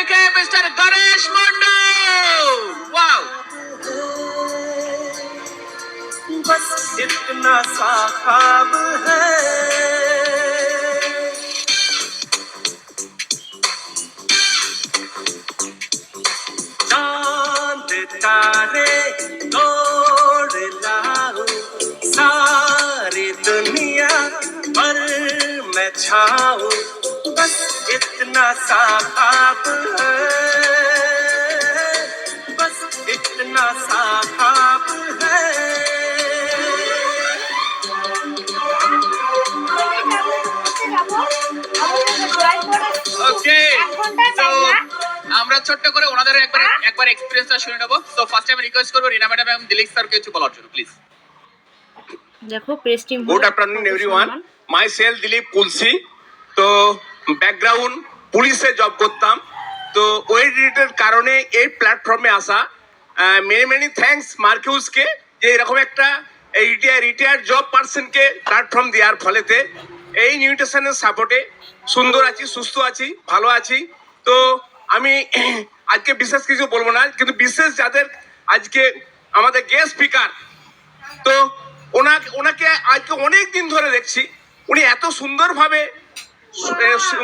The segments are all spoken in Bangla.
থেকে মিস্টার গণেশ মন্ডল। ওয়াও, बस इतना सा ख्वाब है चांद तारे तोड़ लाऊं सारी दुनिया पर मैं छाऊं बस इतना सा ख्वाब है बस इतना सा ख्वाब है ওকে। তো আমরা ছোট্ট করে ওনাদের একবার এক্সপেরিয়েন্সটা শুনে নেব। তো ফার্স্ট টাইম রিকোয়েস্ট করব রিনা ম্যাডাম এবং দিলীপ স্যারকে কিছু বলার জন্য, প্লিজ। দেখো press team. Good afternoon everyone, myself Dilip Kulsi. তো ব্যাকগ্রাউন্ড পুলিশে জব করতাম, তো ওই রিলেটেড কারণে এই প্ল্যাটফর্মে আসা। মেনি থ্যাঙ্কস মার্কিউসকে যে এরকম একটা রিটায়ার্ড জব পার্সনকে প্ল্যাটফর্ম দেওয়ার ফলেতে এই নিউট্রিশনের সাপোর্টে সুন্দর আছি, সুস্থ আছি, ভালো আছি। তো আমি আজকে বিশেষ কিছু বলবো না, কিন্তু বিশেষ যাদের আজকে আমাদের গেস্ট স্পিকার, তো ওনাকে আজকে অনেক দিন ধরে দেখছি, উনি এত সুন্দরভাবে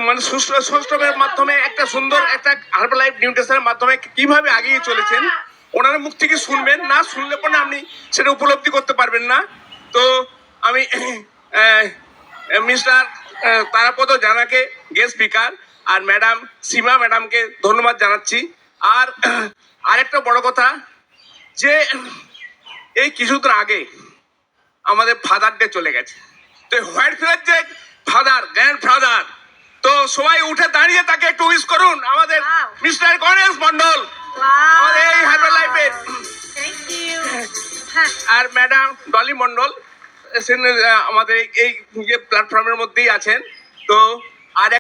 মানে সুষ্ঠুর মাধ্যমে একটা সুন্দর একটা হার্বাল লাইফ নিউট্রিশনের মাধ্যমে কিভাবে এগিয়ে চলেছেন, ওনার মুখ থেকে শুনবেন, না শুনলে পরে আপনি সেটা উপলব্ধি করতে পারবেন না। তো আমি মিস্টার তারাপদ জানাকে গেস্ট স্পিকার আর ম্যাডাম সীমা ম্যাডামকে ধন্যবাদ জানাচ্ছি। আর আরেকটা বড় কথা, যে এই কিছুদিন আগে আমাদের ফাদার ডে চলে গেছে, তো হোয়াইট ফিলার যে ফাদার, গ্র্যান্ড ফাদার, তো সবাই উঠে দাঁড়িয়ে তাকে একটু উইশ করুন, আমাদের মিস্টার গণেশ মন্ডল, আমাদের এই হার্বাল লাইফের। আর ম্যাডাম ডলি মন্ডল আমাদের এই প্ল্যাটফর্মের মধ্যেই আছেন। তো আর